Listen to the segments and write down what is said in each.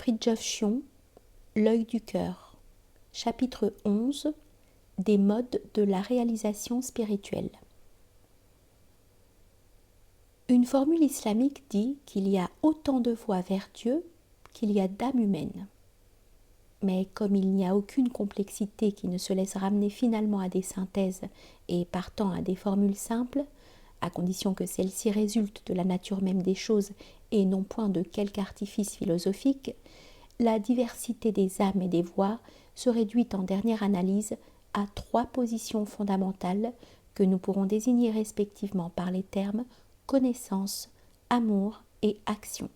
Fridtjof Schion, L'œil du cœur. Chapitre 11. Des modes de la réalisation spirituelle. Une formule islamique dit qu'il y a autant de voies vers Dieu qu'il y a d'âmes humaines. Mais comme il n'y a aucune complexité qui ne se laisse ramener finalement à des synthèses et partant à des formules simples, à condition que celles-ci résultent de la nature même des choses et non point de quelque artifice philosophique, la diversité des âmes et des voies se réduit en dernière analyse à 3 positions fondamentales que nous pourrons désigner respectivement par les termes connaissance, amour et action.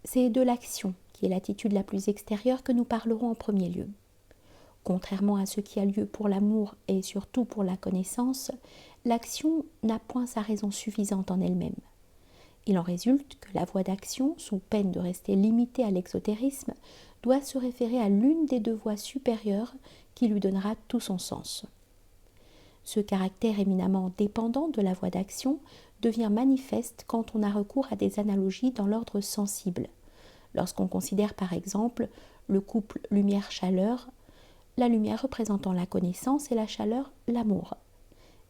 C'est de l'action, qui est l'attitude la plus extérieure, que nous parlerons en premier lieu. Contrairement à ce qui a lieu pour l'amour et surtout pour la connaissance, l'action n'a point sa raison suffisante en elle-même. Il en résulte que la voie d'action, sous peine de rester limitée à l'exotérisme, doit se référer à l'une des 2 voies supérieures qui lui donnera tout son sens. Ce caractère éminemment dépendant de la voie d'action devient manifeste quand on a recours à des analogies dans l'ordre sensible. Lorsqu'on considère par exemple le couple lumière-chaleur, la lumière représentant la connaissance et la chaleur l'amour.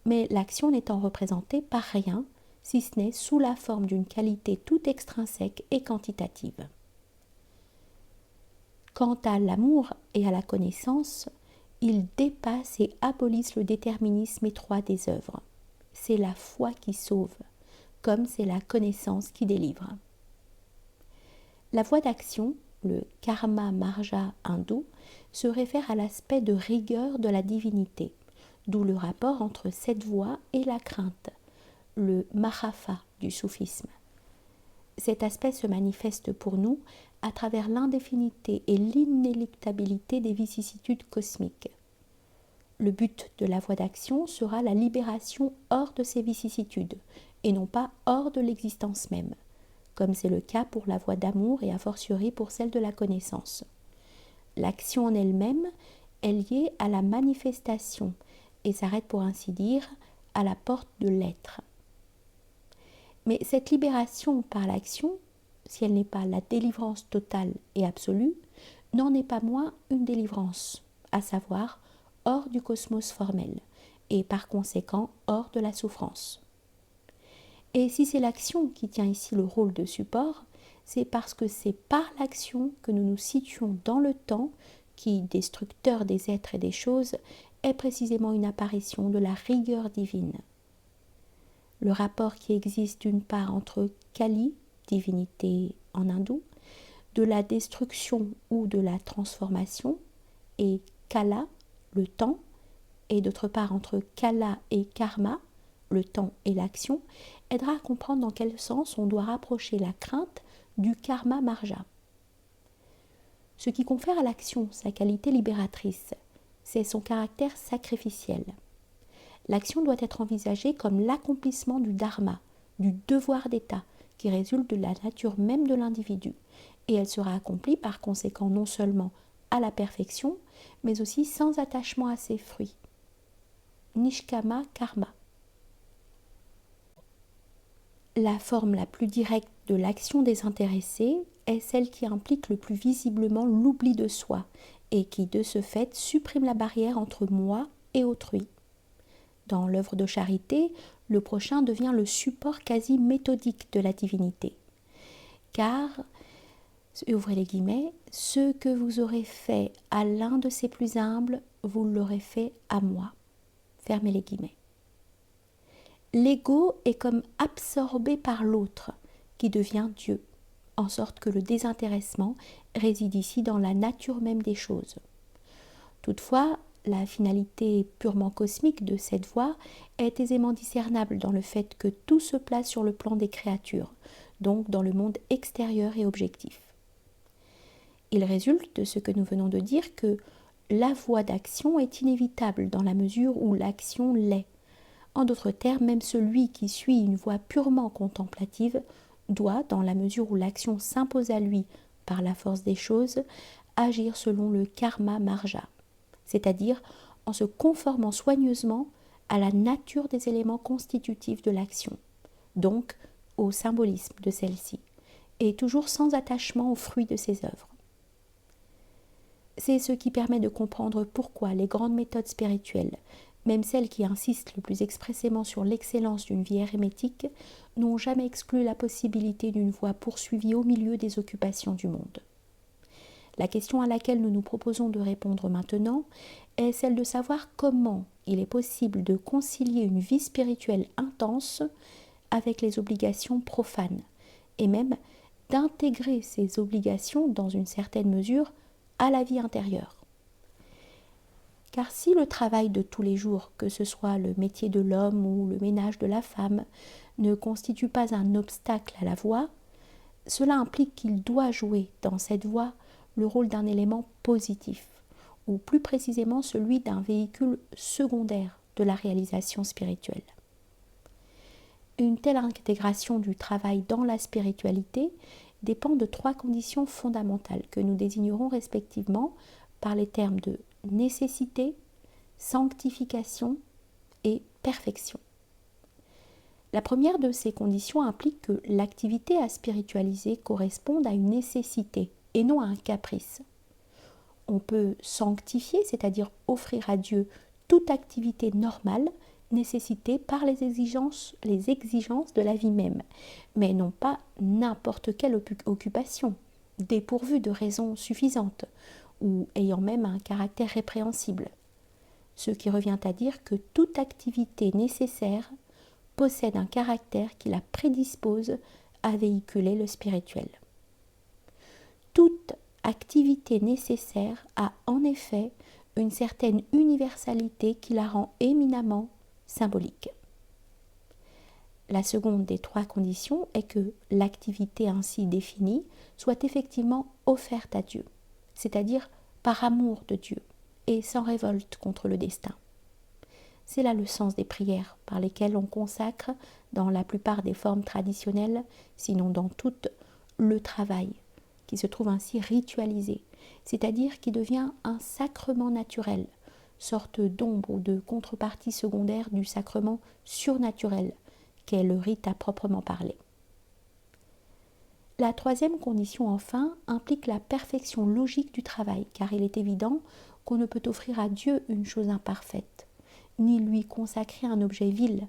Mais l'action n'étant représentée par rien, si ce n'est sous la forme d'une qualité toute extrinsèque et quantitative. Quant à l'amour et à la connaissance, ils dépassent et abolissent le déterminisme étroit des œuvres. C'est la foi qui sauve, comme c'est la connaissance qui délivre. La voie d'action, le karma marja hindou, se réfère à l'aspect de rigueur de la divinité, d'où le rapport entre cette voie et la crainte, le mahafa du soufisme. Cet aspect se manifeste pour nous à travers l'indéfinité et l'inéluctabilité des vicissitudes cosmiques. Le but de la voie d'action sera la libération hors de ces vicissitudes, et non pas hors de l'existence même, comme c'est le cas pour la voie d'amour et a fortiori pour celle de la connaissance. L'action en elle-même est liée à la manifestation et s'arrête pour ainsi dire à la porte de l'être. Mais cette libération par l'action, si elle n'est pas la délivrance totale et absolue, n'en est pas moins une délivrance, à savoir hors du cosmos formel, et par conséquent hors de la souffrance. Et si c'est l'action qui tient ici le rôle de support, c'est parce que c'est par l'action que nous nous situons dans le temps qui, destructeur des êtres et des choses, est précisément une apparition de la rigueur divine. Le rapport qui existe d'une part entre Kali, divinité en hindou, de la destruction ou de la transformation, et Kala, le temps, et d'autre part entre Kala et Karma, le temps et l'action, aidera à comprendre dans quel sens on doit rapprocher la crainte du karma marja. Ce qui confère à l'action sa qualité libératrice, c'est son caractère sacrificiel. L'action doit être envisagée comme l'accomplissement du dharma, du devoir d'état, qui résulte de la nature même de l'individu, et elle sera accomplie par conséquent non seulement à la perfection, mais aussi sans attachement à ses fruits. Nishkama karma. La forme la plus directe de l'action désintéressée est celle qui implique le plus visiblement l'oubli de soi et qui, de ce fait, supprime la barrière entre moi et autrui. Dans l'œuvre de charité, le prochain devient le support quasi méthodique de la divinité. Car, ouvrez les guillemets, ce que vous aurez fait à l'un de ses plus humbles, vous l'aurez fait à moi. Fermez les guillemets. L'ego est comme absorbé par l'autre, qui devient Dieu, en sorte que le désintéressement réside ici dans la nature même des choses. Toutefois, la finalité purement cosmique de cette voie est aisément discernable dans le fait que tout se place sur le plan des créatures, donc dans le monde extérieur et objectif. Il résulte de ce que nous venons de dire que la voie d'action est inévitable dans la mesure où l'action l'est. En d'autres termes, même celui qui suit une voie purement contemplative doit, dans la mesure où l'action s'impose à lui par la force des choses, agir selon le karma marja, c'est-à-dire en se conformant soigneusement à la nature des éléments constitutifs de l'action, donc au symbolisme de celle-ci, et toujours sans attachement aux fruits de ses œuvres. C'est ce qui permet de comprendre pourquoi les grandes méthodes spirituelles, même celles qui insistent le plus expressément sur l'excellence d'une vie hérémétique, n'ont jamais exclu la possibilité d'une voie poursuivie au milieu des occupations du monde. La question à laquelle nous nous proposons de répondre maintenant est celle de savoir comment il est possible de concilier une vie spirituelle intense avec les obligations profanes, et même d'intégrer ces obligations dans une certaine mesure à la vie intérieure. Car si le travail de tous les jours, que ce soit le métier de l'homme ou le ménage de la femme, ne constitue pas un obstacle à la voie, cela implique qu'il doit jouer dans cette voie le rôle d'un élément positif, ou plus précisément celui d'un véhicule secondaire de la réalisation spirituelle. Une telle intégration du travail dans la spiritualité dépend de 3 conditions fondamentales que nous désignerons respectivement par les termes de nécessité, sanctification et perfection. La première de ces conditions implique que l'activité à spiritualiser corresponde à une nécessité et non à un caprice. On peut sanctifier, c'est-à-dire offrir à Dieu toute activité normale nécessitée par les exigences de la vie même, mais non pas n'importe quelle occupation, dépourvue de raisons suffisantes ou ayant même un caractère répréhensible. Ce qui revient à dire que toute activité nécessaire possède un caractère qui la prédispose à véhiculer le spirituel. Toute activité nécessaire a en effet une certaine universalité qui la rend éminemment symbolique. La seconde des 3 conditions est que l'activité ainsi définie soit effectivement offerte à Dieu, c'est-à-dire par amour de Dieu et sans révolte contre le destin. C'est là le sens des prières par lesquelles on consacre, dans la plupart des formes traditionnelles, sinon dans toutes, le travail, qui se trouve ainsi ritualisé, c'est-à-dire qui devient un sacrement naturel, sorte d'ombre ou de contrepartie secondaire du sacrement surnaturel, qu'est le rite à proprement parler. La troisième condition, enfin, implique la perfection logique du travail, car il est évident qu'on ne peut offrir à Dieu une chose imparfaite, ni lui consacrer un objet vil.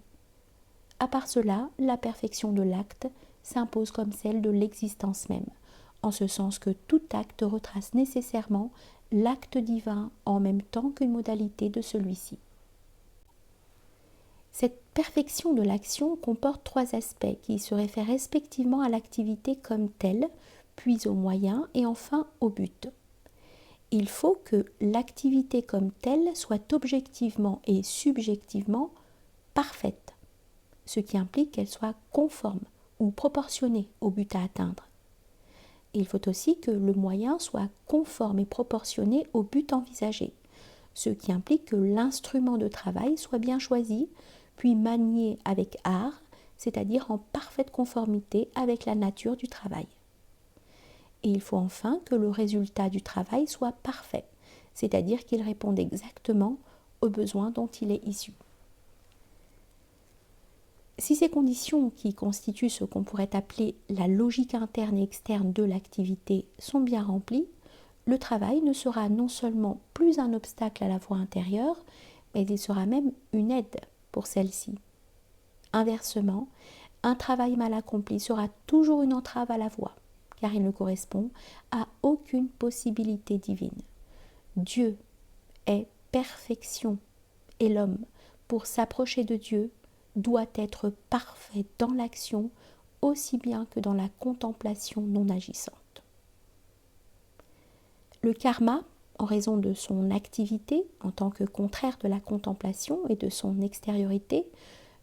À part cela, la perfection de l'acte s'impose comme celle de l'existence même, en ce sens que tout acte retrace nécessairement l'acte divin en même temps qu'une modalité de celui-ci. Cette perfection de l'action comporte 3 aspects qui se réfèrent respectivement à l'activité comme telle, puis aux moyens et enfin au but. Il faut que l'activité comme telle soit objectivement et subjectivement parfaite, ce qui implique qu'elle soit conforme ou proportionnée au but à atteindre. Il faut aussi que le moyen soit conforme et proportionné au but envisagé, ce qui implique que l'instrument de travail soit bien choisi, puis manié avec art, c'est-à-dire en parfaite conformité avec la nature du travail. Et il faut enfin que le résultat du travail soit parfait, c'est-à-dire qu'il réponde exactement aux besoins dont il est issu. Si ces conditions qui constituent ce qu'on pourrait appeler la logique interne et externe de l'activité sont bien remplies, le travail ne sera non seulement plus un obstacle à la voie intérieure, mais il sera même une aide pour celle-ci. Inversement, un travail mal accompli sera toujours une entrave à la voie, car il ne correspond à aucune possibilité divine. Dieu est perfection, et l'homme, pour s'approcher de Dieu, doit être parfait dans l'action aussi bien que dans la contemplation non agissante. Le karma, en raison de son activité en tant que contraire de la contemplation et de son extériorité,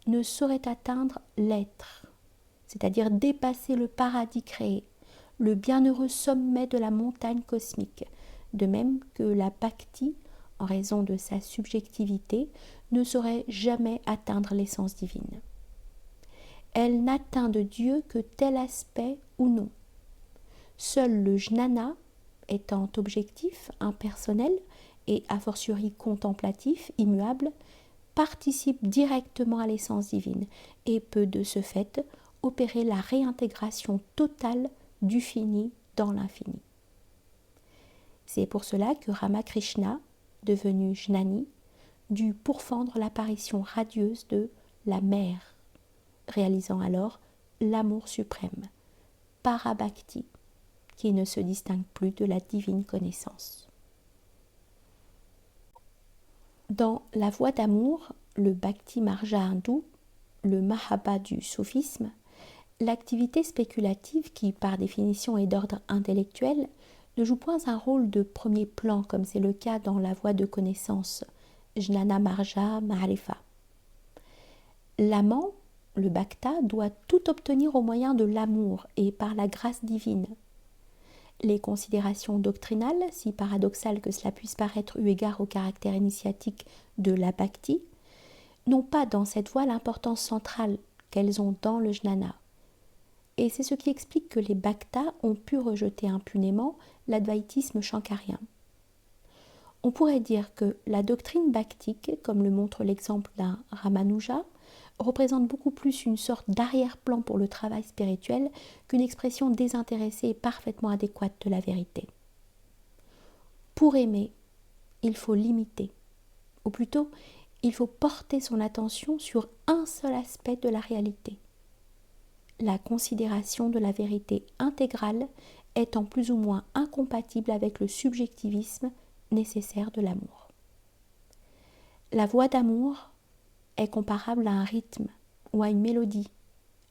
ne saurait atteindre l'être, c'est-à-dire dépasser le paradis créé, le bienheureux sommet de la montagne cosmique, de même que la bhakti, en raison de sa subjectivité, ne saurait jamais atteindre l'essence divine. Elle n'atteint de Dieu que tel aspect ou non. Seul le jnana, étant objectif, impersonnel et a fortiori contemplatif, immuable, participe directement à l'essence divine et peut de ce fait opérer la réintégration totale du fini dans l'infini. C'est pour cela que Ramakrishna, devenu Jnani, dut pourfendre l'apparition radieuse de la mère, réalisant alors l'amour suprême, Parabhakti, qui ne se distingue plus de la divine connaissance. Dans la voie d'amour, le Bhakti Marga hindou, le Mahabha du soufisme, l'activité spéculative, qui par définition est d'ordre intellectuel, ne joue point un rôle de premier plan comme c'est le cas dans la voie de connaissance, Jnana Marja Maharifa. L'amant, le bhakta, doit tout obtenir au moyen de l'amour et par la grâce divine. Les considérations doctrinales, si paradoxales que cela puisse paraître eu égard au caractère initiatique de la bhakti, n'ont pas dans cette voie l'importance centrale qu'elles ont dans le jnana. Et c'est ce qui explique que les bhaktas ont pu rejeter impunément l'advaïtisme shankarien. On pourrait dire que la doctrine bhaktique, comme le montre l'exemple d'un Ramanuja, représente beaucoup plus une sorte d'arrière-plan pour le travail spirituel qu'une expression désintéressée et parfaitement adéquate de la vérité. Pour aimer, il faut limiter, ou plutôt, il faut porter son attention sur un seul aspect de la réalité. La considération de la vérité intégrale étant plus ou moins incompatible avec le subjectivisme nécessaire de l'amour. La voie d'amour est comparable à un rythme ou à une mélodie,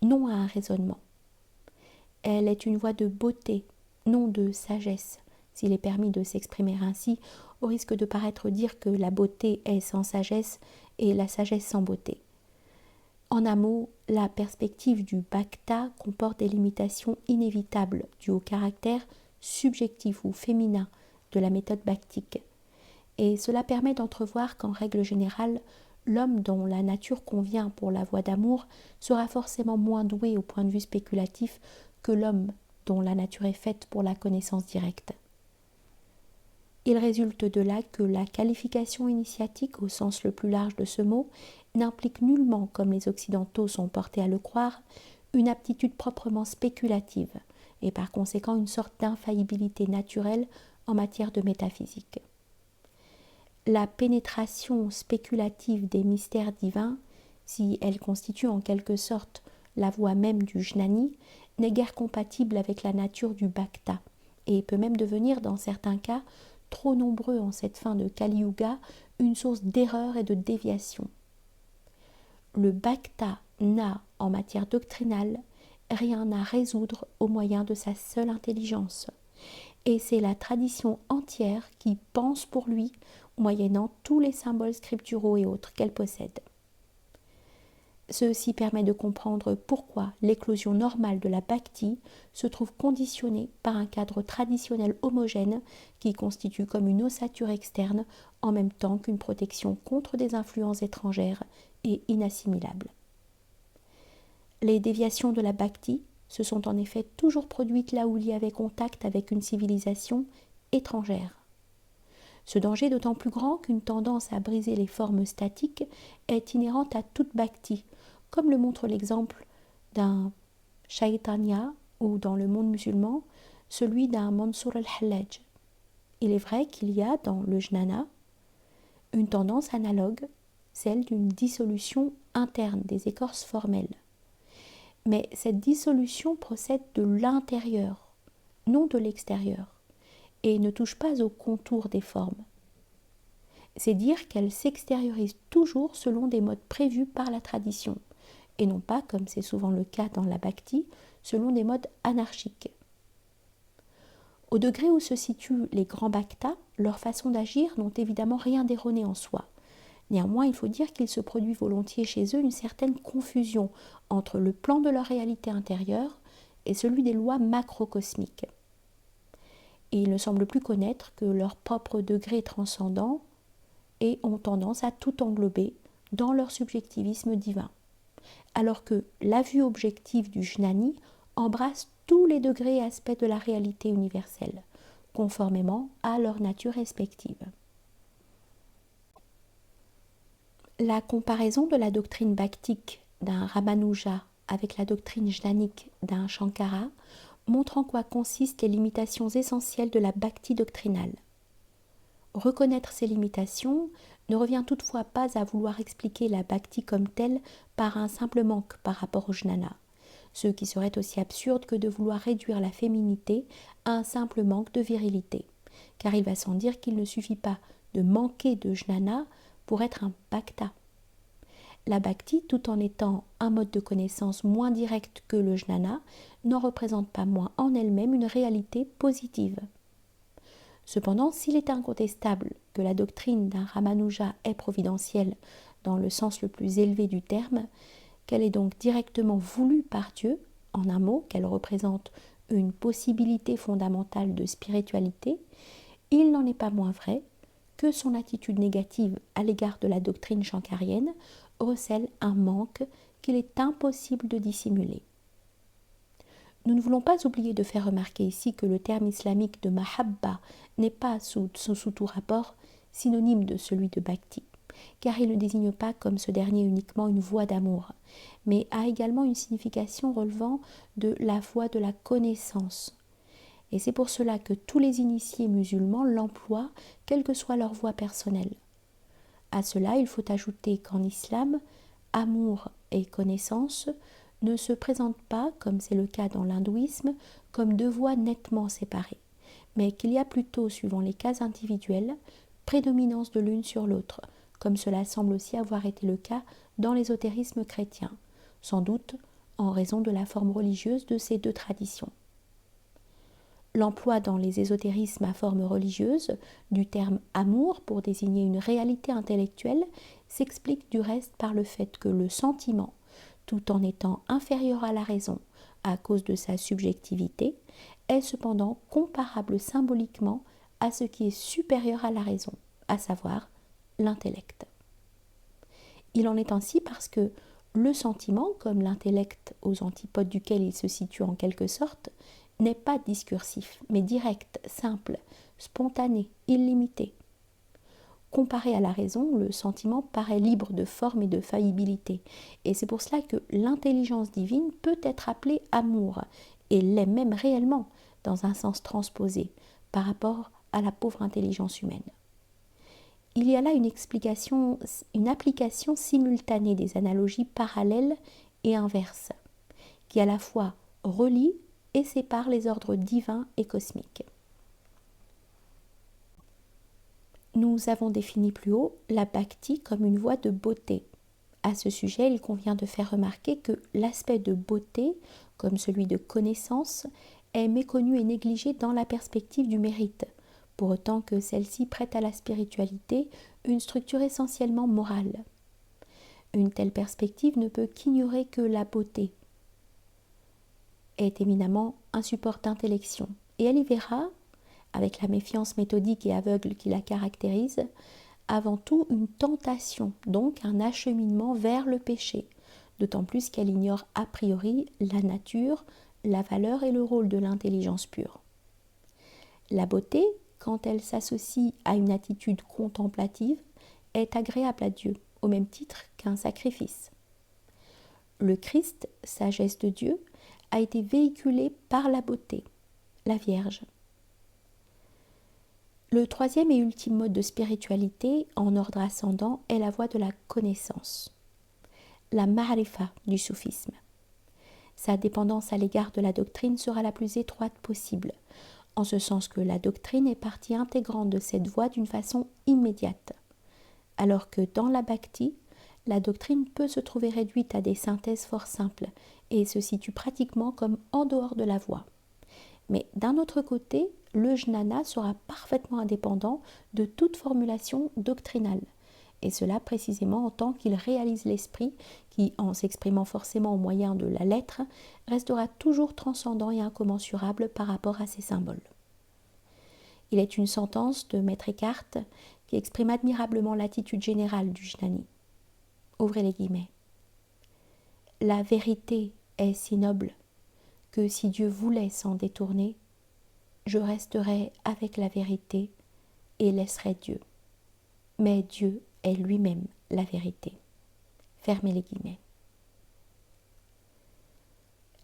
non à un raisonnement. Elle est une voie de beauté, non de sagesse, s'il est permis de s'exprimer ainsi, au risque de paraître dire que la beauté est sans sagesse et la sagesse sans beauté. En un mot, la perspective du bhakta comporte des limitations inévitables dues au caractère subjectif ou féminin de la méthode bhaktique. Et cela permet d'entrevoir qu'en règle générale, l'homme dont la nature convient pour la voie d'amour sera forcément moins doué au point de vue spéculatif que l'homme dont la nature est faite pour la connaissance directe. Il résulte de là que la qualification initiatique, au sens le plus large de ce mot, n'implique nullement, comme les Occidentaux sont portés à le croire, une aptitude proprement spéculative, et par conséquent une sorte d'infaillibilité naturelle en matière de métaphysique. La pénétration spéculative des mystères divins, si elle constitue en quelque sorte la voie même du jnani, n'est guère compatible avec la nature du bhakta, et peut même devenir, dans certains cas, trop nombreux en cette fin de Kali Yuga, une source d'erreur et de déviation. Le bhakta n'a, en matière doctrinale, rien à résoudre au moyen de sa seule intelligence, et c'est la tradition entière qui pense pour lui, moyennant tous les symboles scripturaux et autres qu'elle possède. Ceci permet de comprendre pourquoi l'éclosion normale de la bhakti se trouve conditionnée par un cadre traditionnel homogène qui constitue comme une ossature externe en même temps qu'une protection contre des influences étrangères et inassimilables. Les déviations de la bhakti se sont en effet toujours produites là où il y avait contact avec une civilisation étrangère. Ce danger est d'autant plus grand qu'une tendance à briser les formes statiques est inhérente à toute bhakti, comme le montre l'exemple d'un Chaitanya ou dans le monde musulman, celui d'un Mansur al-Hallaj. Il est vrai qu'il y a dans le jnana une tendance analogue, celle d'une dissolution interne des écorces formelles. Mais cette dissolution procède de l'intérieur, non de l'extérieur, et ne touche pas au contour des formes. C'est dire qu'elle s'extériorise toujours selon des modes prévus par la tradition, et non pas, comme c'est souvent le cas dans la bhakti, selon des modes anarchiques. Au degré où se situent les grands bhaktas, leurs façons d'agir n'ont évidemment rien d'erroné en soi. Néanmoins, il faut dire qu'il se produit volontiers chez eux une certaine confusion entre le plan de leur réalité intérieure et celui des lois macrocosmiques. Et ils ne semblent plus connaître que leur propre degré transcendant et ont tendance à tout englober dans leur subjectivisme divin, alors que la vue objective du jnani embrasse tous les degrés et aspects de la réalité universelle, conformément à leur nature respective. La comparaison de la doctrine bhaktique d'un Ramanuja avec la doctrine jnanique d'un Shankara montre en quoi consistent les limitations essentielles de la bhakti doctrinale. Reconnaître ces limitations ne revient toutefois pas à vouloir expliquer la bhakti comme telle par un simple manque par rapport au jnana, ce qui serait aussi absurde que de vouloir réduire la féminité à un simple manque de virilité, car il va sans dire qu'il ne suffit pas de manquer de jnana pour être un bhakta. La bhakti, tout en étant un mode de connaissance moins direct que le jnana, n'en représente pas moins en elle-même une réalité positive. Cependant, s'il est incontestable que la doctrine d'un Ramanuja est providentielle dans le sens le plus élevé du terme, qu'elle est donc directement voulue par Dieu, en un mot, qu'elle représente une possibilité fondamentale de spiritualité, il n'en est pas moins vrai que son attitude négative à l'égard de la doctrine shankarienne recèle un manque qu'il est impossible de dissimuler. Nous ne voulons pas oublier de faire remarquer ici que le terme islamique de mahabba n'est pas sous tout rapport synonyme de celui de bhakti, car il ne désigne pas comme ce dernier uniquement une voie d'amour, mais a également une signification relevant de la voie de la connaissance. Et c'est pour cela que tous les initiés musulmans l'emploient, quelle que soit leur voie personnelle. À cela, il faut ajouter qu'en islam, amour et connaissance ne se présentent pas, comme c'est le cas dans l'hindouisme, comme deux voies nettement séparées, mais qu'il y a plutôt, suivant les cas individuels, prédominance de l'une sur l'autre, comme cela semble aussi avoir été le cas dans l'ésotérisme chrétien, sans doute en raison de la forme religieuse de ces deux traditions. L'emploi dans les ésotérismes à forme religieuse du terme amour pour désigner une réalité intellectuelle s'explique du reste par le fait que le sentiment, tout en étant inférieur à la raison à cause de sa subjectivité, est cependant comparable symboliquement à ce qui est supérieur à la raison, à savoir l'intellect. Il en est ainsi parce que le sentiment, comme l'intellect aux antipodes duquel il se situe en quelque sorte, n'est pas discursif, mais direct, simple, spontané, illimité. Comparé à la raison, le sentiment paraît libre de forme et de faillibilité, et c'est pour cela que l'intelligence divine peut être appelée amour, et l'est même réellement, dans un sens transposé, par rapport à la pauvre intelligence humaine. Il y a là une application simultanée des analogies parallèles et inverses, qui à la fois relient et séparent les ordres divins et cosmiques. Nous avons défini plus haut la bhakti comme une voie de beauté. À ce sujet, il convient de faire remarquer que l'aspect de beauté, comme celui de connaissance, est méconnu et négligé dans la perspective du mérite, pour autant que celle-ci prête à la spiritualité une structure essentiellement morale. Une telle perspective ne peut qu'ignorer que la beauté est éminemment un support d'intellection, et elle y verra, avec la méfiance méthodique et aveugle qui la caractérise, avant tout une tentation, donc un acheminement vers le péché, d'autant plus qu'elle ignore a priori la nature, la valeur et le rôle de l'intelligence pure. La beauté, quand elle s'associe à une attitude contemplative, est agréable à Dieu, au même titre qu'un sacrifice. Le Christ, sagesse de Dieu, a été véhiculé par la beauté, la Vierge. Le troisième et ultime mode de spiritualité, en ordre ascendant, est la voie de la connaissance, la ma'rifa du soufisme. Sa dépendance à l'égard de la doctrine sera la plus étroite possible, en ce sens que la doctrine est partie intégrante de cette voie d'une façon immédiate, alors que dans la bhakti, la doctrine peut se trouver réduite à des synthèses fort simples et se situe pratiquement comme en dehors de la voie. Mais d'un autre côté, le jnana sera parfaitement indépendant de toute formulation doctrinale, et cela précisément en tant qu'il réalise l'esprit qui, en s'exprimant forcément au moyen de la lettre, restera toujours transcendant et incommensurable par rapport à ces symboles. Il est une sentence de Maître Eckhart qui exprime admirablement l'attitude générale du jnani. Ouvrez les guillemets. La vérité est si noble que si Dieu voulait s'en détourner, je resterai avec la vérité et laisserai Dieu. Mais Dieu est lui-même la vérité. Fermez les guillemets.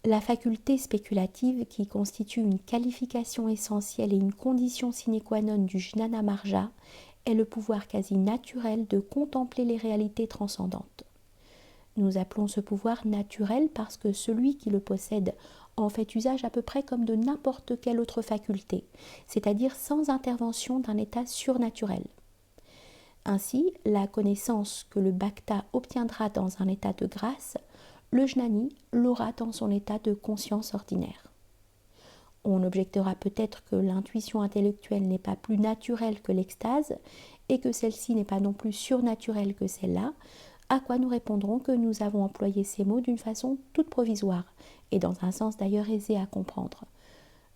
La faculté spéculative, qui constitue une qualification essentielle et une condition sine qua non du jnana marja, est le pouvoir quasi naturel de contempler les réalités transcendantes. Nous appelons ce pouvoir naturel parce que celui qui le possède en fait usage à peu près comme de n'importe quelle autre faculté, c'est-à-dire sans intervention d'un état surnaturel. Ainsi, la connaissance que le bhakta obtiendra dans un état de grâce, le jnani l'aura dans son état de conscience ordinaire. On objectera peut-être que l'intuition intellectuelle n'est pas plus naturelle que l'extase et que celle-ci n'est pas non plus surnaturelle que celle-là, à quoi nous répondrons que nous avons employé ces mots d'une façon toute provisoire et dans un sens d'ailleurs aisé à comprendre,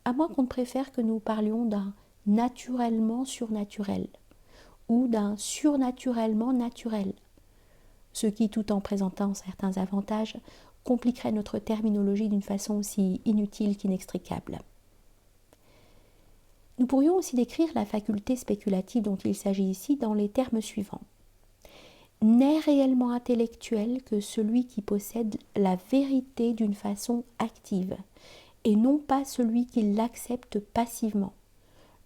à moins qu'on ne préfère que nous parlions d'un naturellement surnaturel ou d'un surnaturellement naturel, ce qui, tout en présentant certains avantages, compliquerait notre terminologie d'une façon aussi inutile qu'inextricable. Nous pourrions aussi décrire la faculté spéculative dont il s'agit ici dans les termes suivants. N'est réellement intellectuel que celui qui possède la vérité d'une façon active, et non pas celui qui l'accepte passivement.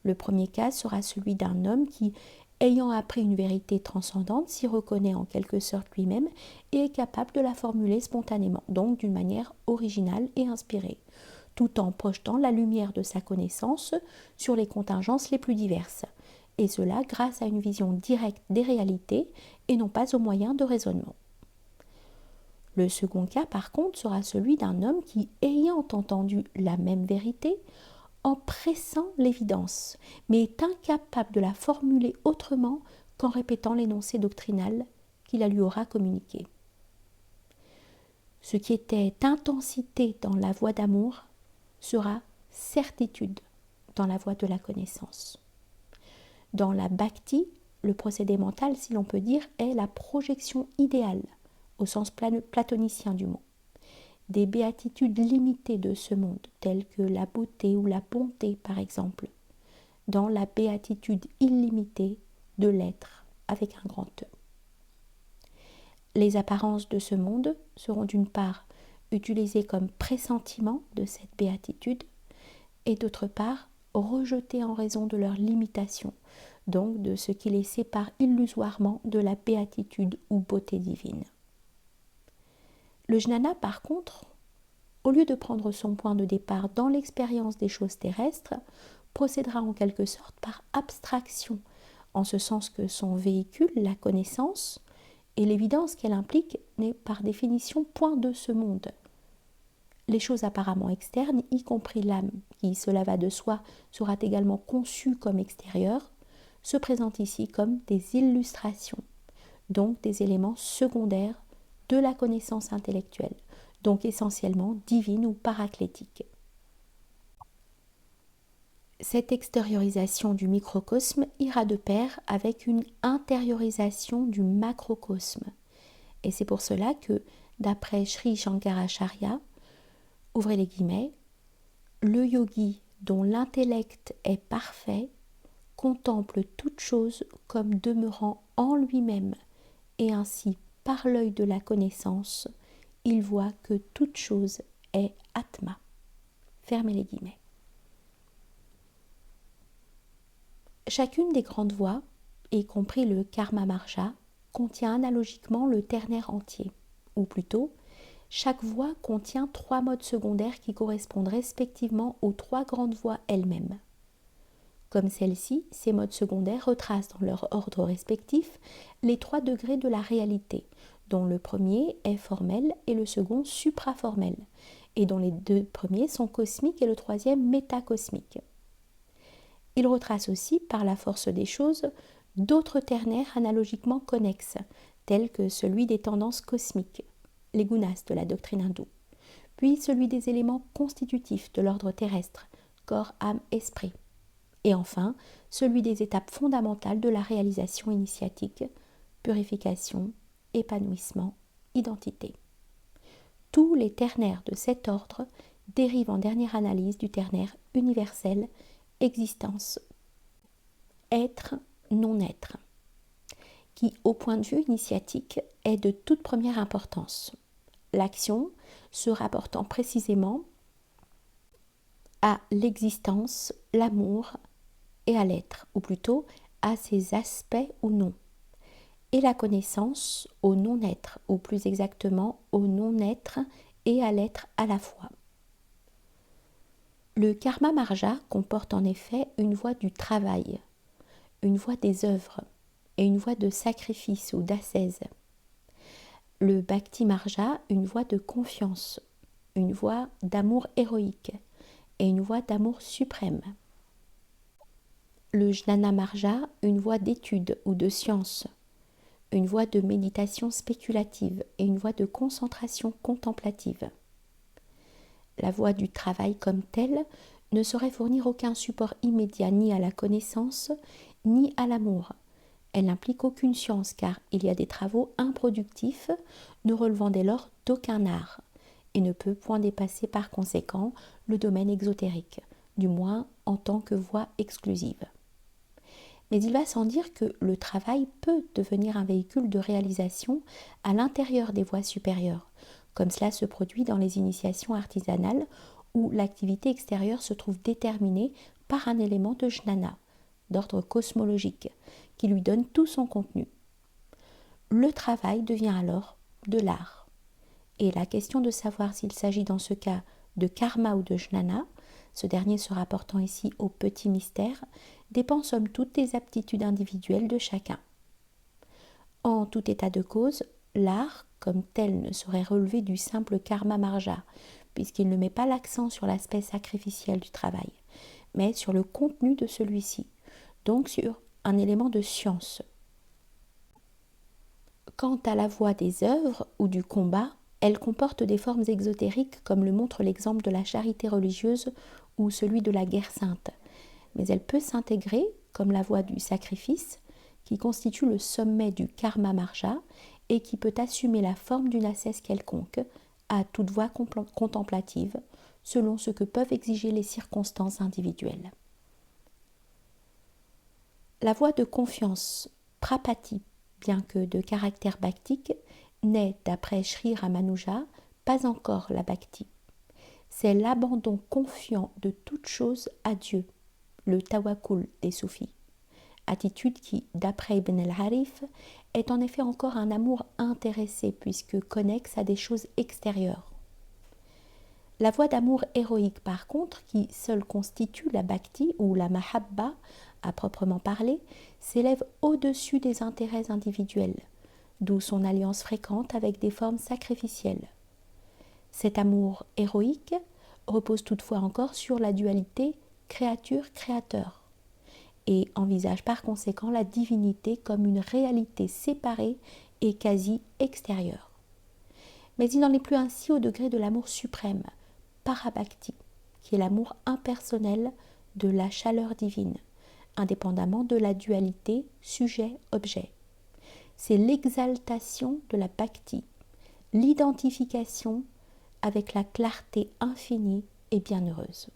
Le premier cas sera celui d'un homme qui, ayant appris une vérité transcendante, s'y reconnaît en quelque sorte lui-même et est capable de la formuler spontanément, donc d'une manière originale et inspirée, tout en projetant la lumière de sa connaissance sur les contingences les plus diverses, et cela grâce à une vision directe des réalités et non pas au moyen de raisonnement. Le second cas, par contre, sera celui d'un homme qui, ayant entendu la même vérité, en pressant l'évidence, mais est incapable de la formuler autrement qu'en répétant l'énoncé doctrinal qui la lui aura communiqué. Ce qui était intensité dans la voie d'amour sera certitude dans la voie de la connaissance. Dans la bhakti, le procédé mental, si l'on peut dire, est la projection idéale, au sens platonicien du mot, des béatitudes limitées de ce monde, telles que la beauté ou la bonté par exemple, dans la béatitude illimitée de l'être avec un grand E. Les apparences de ce monde seront d'une part utilisées comme pressentiment de cette béatitude et d'autre part rejetées en raison de leur limitation, donc de ce qui les sépare illusoirement de la béatitude ou beauté divine. Le jnana, par contre, au lieu de prendre son point de départ dans l'expérience des choses terrestres, procédera en quelque sorte par abstraction, en ce sens que son véhicule, la connaissance, et l'évidence qu'elle implique, n'est par définition point de ce monde. Les choses apparemment externes, y compris l'âme, qui, cela va de soi, sera également conçue comme extérieure, se présentent ici comme des illustrations, donc des éléments secondaires de la connaissance intellectuelle, donc essentiellement divine ou paraclétique. Cette extériorisation du microcosme ira de pair avec une intériorisation du macrocosme. Et c'est pour cela que, d'après Sri Shankaracharya, ouvrez les guillemets, le yogi dont l'intellect est parfait contemple toute chose comme demeurant en lui-même, et ainsi, par l'œil de la connaissance, il voit que toute chose est Atma. Fermez les guillemets. Chacune des grandes voies, y compris le karma marja, contient analogiquement le ternaire entier, ou plutôt, chaque voie contient 3 modes secondaires qui correspondent respectivement aux 3 grandes voies elles-mêmes. Comme celle-ci, ces modes secondaires retracent dans leur ordre respectif les 3 degrés de la réalité, dont le premier est formel et le second supraformel, et dont les 2 premiers sont cosmiques et le troisième métacosmique. Il retrace aussi, par la force des choses, d'autres ternaires analogiquement connexes, tels que celui des tendances cosmiques, les gunas de la doctrine hindoue, puis celui des éléments constitutifs de l'ordre terrestre, corps, âme, esprit, et enfin celui des étapes fondamentales de la réalisation initiatique, purification, épanouissement, identité. Tous les ternaires de cet ordre dérivent en dernière analyse du ternaire universel, existence, être, non-être, qui, au point de vue initiatique, est de toute première importance. l'action se rapportant précisément à l'existence, l'amour et à l'être, ou plutôt à ses aspects ou non, et la connaissance au non-être, ou plus exactement au non-être et à l'être à la fois. Le karma marja comporte en effet une voie du travail, une voie des œuvres et une voie de sacrifice ou d'ascèse. Le bhakti marja, une voie de confiance, une voie d'amour héroïque et une voie d'amour suprême. Le jnana marja, une voie d'étude ou de science, une voie de méditation spéculative et une voie de concentration contemplative. La voie du travail comme telle ne saurait fournir aucun support immédiat ni à la connaissance ni à l'amour. Elle n'implique aucune science car il y a des travaux improductifs ne relevant dès lors d'aucun art et ne peut point dépasser par conséquent le domaine exotérique, du moins en tant que voie exclusive. Mais il va sans dire que le travail peut devenir un véhicule de réalisation à l'intérieur des voies supérieures, comme cela se produit dans les initiations artisanales où l'activité extérieure se trouve déterminée par un élément de jnana, d'ordre cosmologique, qui lui donne tout son contenu. Le travail devient alors de l'art. Et la question de savoir s'il s'agit dans ce cas de karma ou de jnana, ce dernier se rapportant ici au petit mystère, dépend somme toute des aptitudes individuelles de chacun. En tout état de cause, l'art, comme tel, ne saurait relever du simple karma marja, puisqu'il ne met pas l'accent sur l'aspect sacrificiel du travail, mais sur le contenu de celui-ci, donc sur un élément de science. Quant à la voie des œuvres ou du combat, elle comporte des formes exotériques comme le montre l'exemple de la charité religieuse ou celui de la guerre sainte, mais elle peut s'intégrer comme la voie du sacrifice, qui constitue le sommet du karma marja et qui peut assumer la forme d'une ascèse quelconque, à toute voie contemplative, selon ce que peuvent exiger les circonstances individuelles. La voie de confiance, prapati, bien que de caractère bhaktique, n'est, d'après Sri Ramanuja, pas encore la bhakti. C'est l'abandon confiant de toute chose à Dieu, le tawakkul des soufis. Attitude qui, d'après Ibn al-Harif, est en effet encore un amour intéressé puisque connexe à des choses extérieures. La voie d'amour héroïque, par contre, qui seule constitue la bhakti ou la mahabba, à proprement parler, s'élève au-dessus des intérêts individuels, d'où son alliance fréquente avec des formes sacrificielles. Cet amour héroïque repose toutefois encore sur la dualité créature-créateur et envisage par conséquent la divinité comme une réalité séparée et quasi extérieure. Mais il n'en est plus ainsi au degré de l'amour suprême, parabhakti, qui est l'amour impersonnel de la chaleur divine, indépendamment de la dualité sujet-objet. C'est l'exaltation de la bhakti, l'identification avec la clarté infinie et bienheureuse.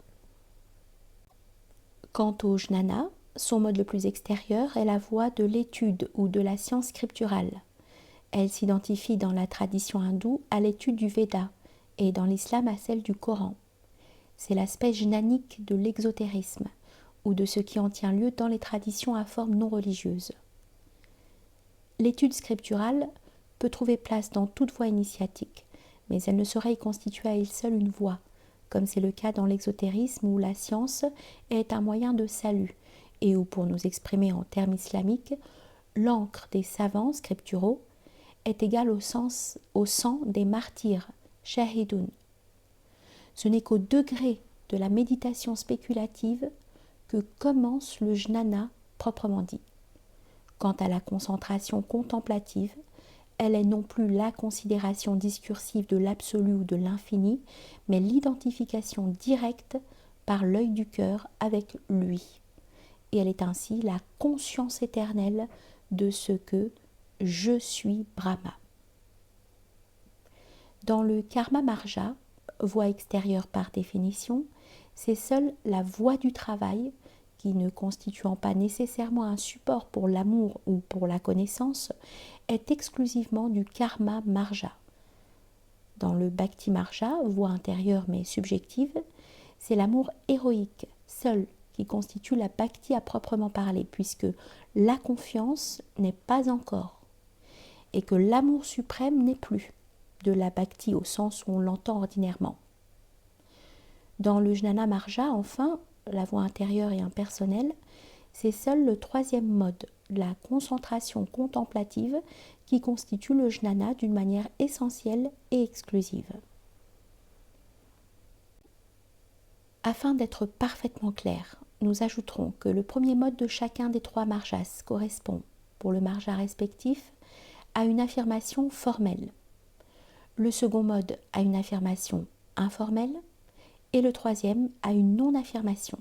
Quant au jnana, son mode le plus extérieur est la voie de l'étude ou de la science scripturale. Elle s'identifie dans la tradition hindoue à l'étude du Veda et dans l'islam à celle du Coran. C'est l'aspect jnanique de l'exotérisme ou de ce qui en tient lieu dans les traditions à forme non religieuse. L'étude scripturale peut trouver place dans toute voie initiatique, mais elle ne saurait y constituer à elle seule une voie, comme c'est le cas dans l'exotérisme où la science est un moyen de salut et où, pour nous exprimer en termes islamiques, l'encre des savants scripturaux est égale au sang des martyrs, shahidun. Ce n'est qu'au degré de la méditation spéculative que commence le jnana proprement dit. Quant à la concentration contemplative, elle est non plus la considération discursive de l'absolu ou de l'infini, mais l'identification directe par l'œil du cœur avec lui. Et elle est ainsi la conscience éternelle de ce que je suis Brahma. Dans le karma marja, voie extérieure par définition, c'est seule la voie du travail, qui ne constituant pas nécessairement un support pour l'amour ou pour la connaissance, est exclusivement du karma marja. dans le Bhakti Marga, voie intérieure mais subjective, c'est l'amour héroïque, seul, qui constitue la Bhakti à proprement parler, puisque la confiance n'est pas encore, et que l'amour suprême n'est plus de la Bhakti au sens où on l'entend ordinairement. Dans le Jnana Marga, enfin, la voie intérieure et impersonnelle, c'est seul le troisième mode, la concentration contemplative, qui constitue le jnana d'une manière essentielle et exclusive. Afin d'être parfaitement clair, nous ajouterons que le premier mode de chacun des trois marjas correspond, pour le marja respectif, à une affirmation formelle, le second mode à une affirmation informelle et le troisième à une non-affirmation.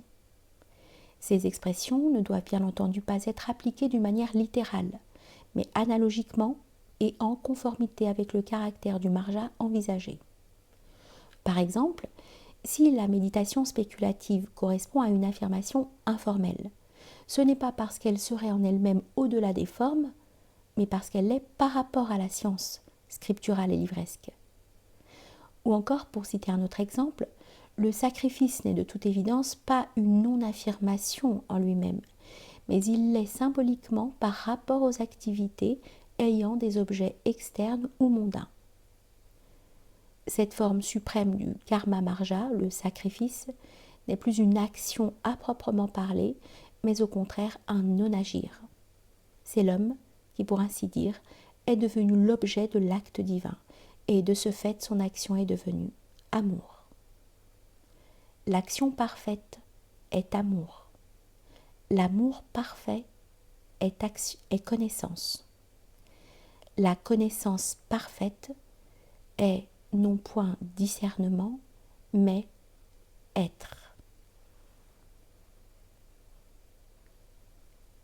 Ces expressions ne doivent bien entendu pas être appliquées d'une manière littérale, mais analogiquement et en conformité avec le caractère du marja envisagé. Par exemple, si la méditation spéculative correspond à une affirmation informelle, ce n'est pas parce qu'elle serait en elle-même au-delà des formes, mais parce qu'elle l'est par rapport à la science scripturale et livresque. Ou encore, pour citer un autre exemple, le sacrifice n'est de toute évidence pas une non-affirmation en lui-même, mais il l'est symboliquement par rapport aux activités ayant des objets externes ou mondains. Cette forme suprême du karma marja, le sacrifice, n'est plus une action à proprement parler, mais au contraire un non-agir. C'est l'homme qui, pour ainsi dire, est devenu l'objet de l'acte divin, et de ce fait son action est devenue amour. L'action parfaite est amour. L'amour parfait est connaissance. La connaissance parfaite est non point discernement, mais être.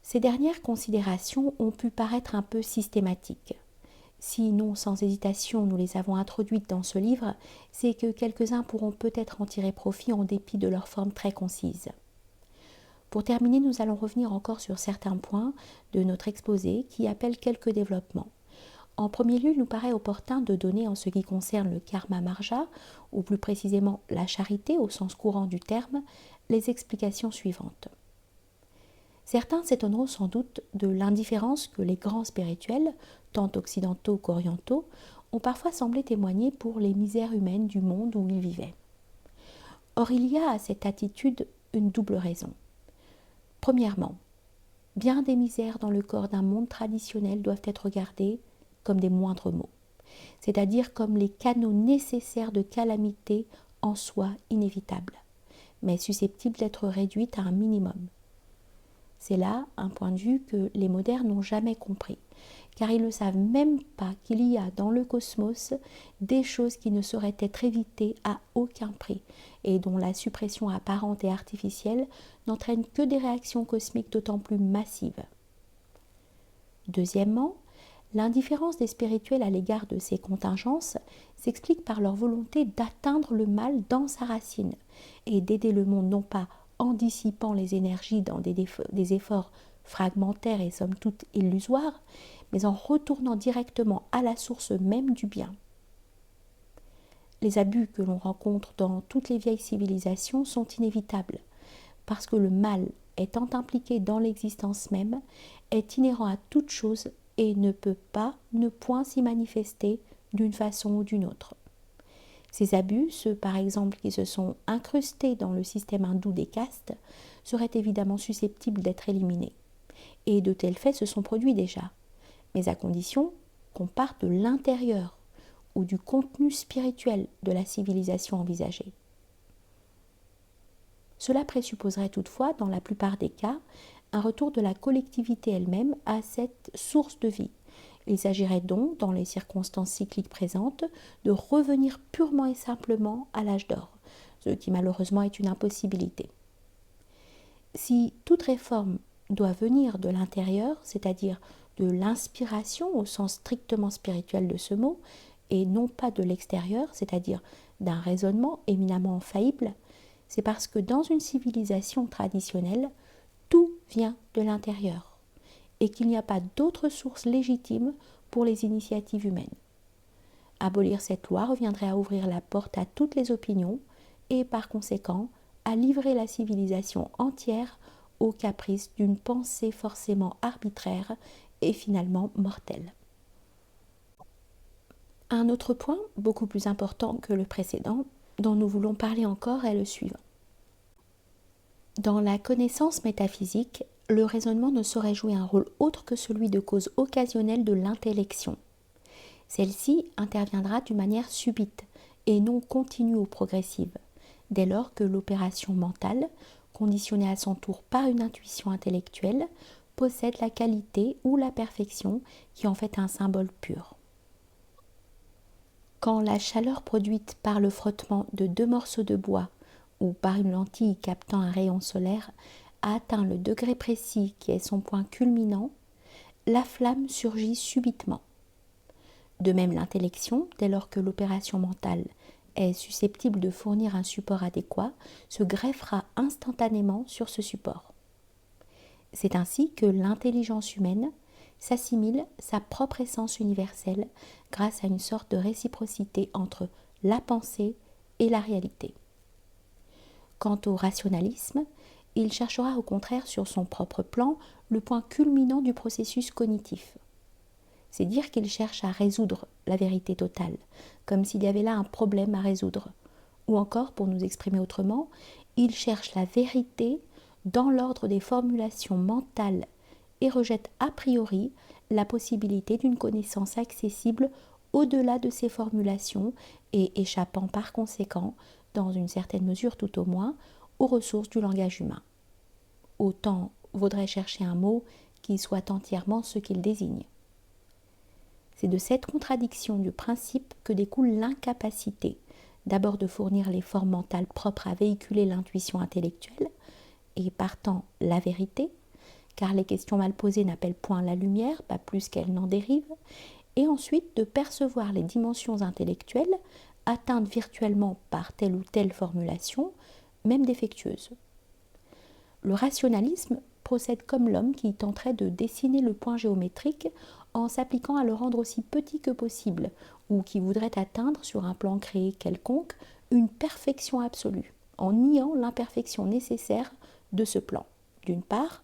Ces dernières considérations ont pu paraître un peu systématiques. Sinon, sans hésitation, nous les avons introduites dans ce livre, c'est que quelques-uns pourront peut-être en tirer profit en dépit de leur forme très concise. Pour terminer, nous allons revenir encore sur certains points de notre exposé qui appellent quelques développements. En premier lieu, il nous paraît opportun de donner en ce qui concerne le karma marja, ou plus précisément la charité au sens courant du terme, les explications suivantes. Certains s'étonneront sans doute de l'indifférence que les grands spirituels, tant occidentaux qu'orientaux, ont parfois semblé témoigner pour les misères humaines du monde où ils vivaient. Or, il y a à cette attitude une double raison. Premièrement, bien des misères dans le corps d'un monde traditionnel doivent être regardées comme des moindres maux, c'est-à-dire comme les canaux nécessaires de calamité en soi inévitables, mais susceptibles d'être réduites à un minimum. C'est là un point de vue que les modernes n'ont jamais compris, car ils ne savent même pas qu'il y a dans le cosmos des choses qui ne sauraient être évitées à aucun prix, et dont la suppression apparente et artificielle n'entraîne que des réactions cosmiques d'autant plus massives. Deuxièmement, l'indifférence des spirituels à l'égard de ces contingences s'explique par leur volonté d'atteindre le mal dans sa racine, et d'aider le monde non pas en dissipant les énergies dans des efforts fragmentaires et somme toute illusoires, mais en retournant directement à la source même du bien. Les abus que l'on rencontre dans toutes les vieilles civilisations sont inévitables, parce que le mal, étant impliqué dans l'existence même, est inhérent à toute chose et ne peut pas ne point s'y manifester d'une façon ou d'une autre. Ces abus, ceux par exemple qui se sont incrustés dans le système hindou des castes, seraient évidemment susceptibles d'être éliminés. Et de tels faits se sont produits déjà, mais à condition qu'on parte de l'intérieur ou du contenu spirituel de la civilisation envisagée. Cela présupposerait toutefois, dans la plupart des cas, un retour de la collectivité elle-même à cette source de vie. Il s'agirait donc, dans les circonstances cycliques présentes, de revenir purement et simplement à l'âge d'or, ce qui malheureusement est une impossibilité. Si toute réforme doit venir de l'intérieur, c'est-à-dire de l'inspiration au sens strictement spirituel de ce mot, et non pas de l'extérieur, c'est-à-dire d'un raisonnement éminemment faillible, c'est parce que dans une civilisation traditionnelle, tout vient de l'intérieur, et qu'il n'y a pas d'autre source légitime pour les initiatives humaines. Abolir cette loi reviendrait à ouvrir la porte à toutes les opinions et par conséquent à livrer la civilisation entière aux caprices d'une pensée forcément arbitraire et finalement mortelle. Un autre point, beaucoup plus important que le précédent, dont nous voulons parler encore est le suivant. Dans la connaissance métaphysique, le raisonnement ne saurait jouer un rôle autre que celui de cause occasionnelle de l'intellection. Celle-ci interviendra d'une manière subite et non continue ou progressive, dès lors que l'opération mentale, conditionnée à son tour par une intuition intellectuelle, possède la qualité ou la perfection qui en fait un symbole pur. Quand la chaleur produite par le frottement de 2 morceaux de bois ou par une lentille captant un rayon solaire a atteint le degré précis qui est son point culminant, la flamme surgit subitement. De même l'intellection, dès lors que l'opération mentale est susceptible de fournir un support adéquat, se greffera instantanément sur ce support. C'est ainsi que l'intelligence humaine s'assimile sa propre essence universelle grâce à une sorte de réciprocité entre la pensée et la réalité. Quant au rationalisme, il cherchera au contraire sur son propre plan le point culminant du processus cognitif. C'est dire qu'il cherche à résoudre la vérité totale, comme s'il y avait là un problème à résoudre. Ou encore, pour nous exprimer autrement, il cherche la vérité dans l'ordre des formulations mentales et rejette a priori la possibilité d'une connaissance accessible au-delà de ces formulations et échappant par conséquent, dans une certaine mesure tout au moins, aux ressources du langage humain. Autant vaudrait chercher un mot qui soit entièrement ce qu'il désigne. C'est de cette contradiction du principe que découle l'incapacité, d'abord de fournir les formes mentales propres à véhiculer l'intuition intellectuelle, et partant la vérité, car les questions mal posées n'appellent point la lumière, pas plus qu'elles n'en dérivent, et ensuite de percevoir les dimensions intellectuelles atteintes virtuellement par telle ou telle formulation, même défectueuse. Le rationalisme procède comme l'homme qui tenterait de dessiner le point géométrique en s'appliquant à le rendre aussi petit que possible, ou qui voudrait atteindre sur un plan créé quelconque une perfection absolue, en niant l'imperfection nécessaire de ce plan, d'une part,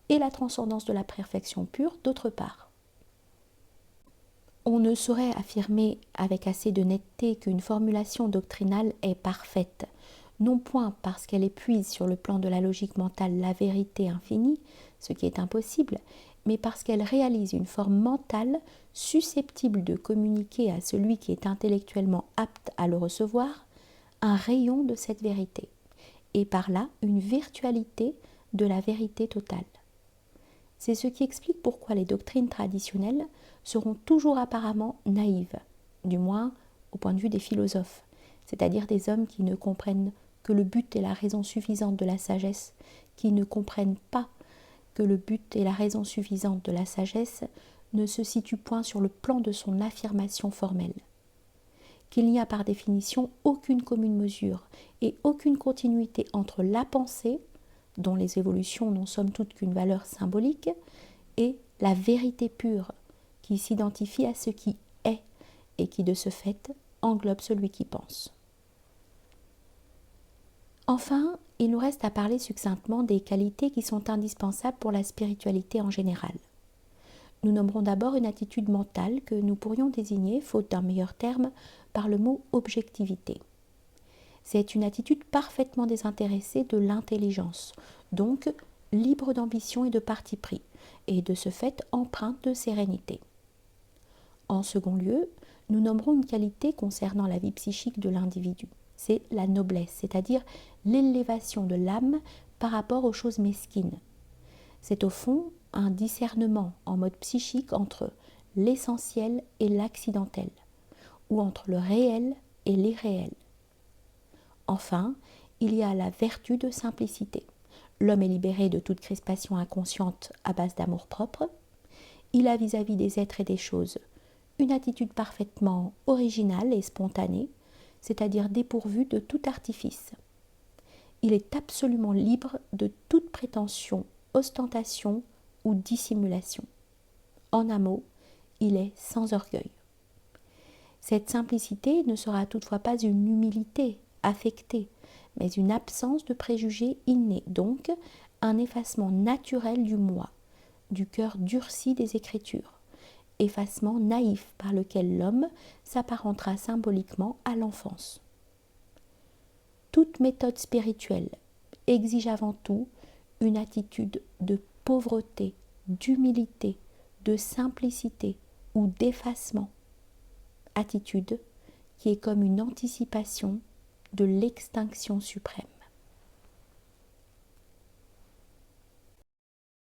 et la transcendance de la perfection pure, d'autre part. On ne saurait affirmer avec assez de netteté qu'une formulation doctrinale est parfaite, non point parce qu'elle épuise sur le plan de la logique mentale la vérité infinie, ce qui est impossible, mais parce qu'elle réalise une forme mentale susceptible de communiquer à celui qui est intellectuellement apte à le recevoir un rayon de cette vérité, et par là une virtualité de la vérité totale. C'est ce qui explique pourquoi les doctrines traditionnelles seront toujours apparemment naïves, du moins au point de vue des philosophes, c'est-à-dire des hommes qui ne comprennent que le but et la raison suffisante de la sagesse, qui ne comprennent pas que le but et la raison suffisante de la sagesse ne se situent point sur le plan de son affirmation formelle, qu'il n'y a par définition aucune commune mesure et aucune continuité entre la pensée, dont les évolutions n'ont somme toute qu'une valeur symbolique, et la vérité pure, qui s'identifie à ce qui est et qui de ce fait englobe celui qui pense. Enfin, il nous reste à parler succinctement des qualités qui sont indispensables pour la spiritualité en général. Nous nommerons d'abord une attitude mentale que nous pourrions désigner, faute d'un meilleur terme, par le mot objectivité. C'est une attitude parfaitement désintéressée de l'intelligence, donc libre d'ambition et de parti pris, et de ce fait empreinte de sérénité. En second lieu, nous nommerons une qualité concernant la vie psychique de l'individu. C'est la noblesse, c'est-à-dire l'élévation de l'âme par rapport aux choses mesquines. C'est au fond un discernement en mode psychique entre l'essentiel et l'accidentel, ou entre le réel et l'irréel. Enfin, il y a la vertu de simplicité. L'homme est libéré de toute crispation inconsciente à base d'amour-propre. Il a vis-à-vis des êtres et des choses une attitude parfaitement originale et spontanée, c'est-à-dire dépourvue de tout artifice. Il est absolument libre de toute prétention, ostentation ou dissimulation. En un mot, il est sans orgueil. Cette simplicité ne sera toutefois pas une humilité affectée, mais une absence de préjugés innés, donc un effacement naturel du moi, du cœur durci des Écritures, effacement naïf par lequel l'homme s'apparentera symboliquement à l'enfance. Toute méthode spirituelle exige avant tout une attitude de pauvreté, d'humilité, de simplicité ou d'effacement, attitude qui est comme une anticipation de l'extinction suprême.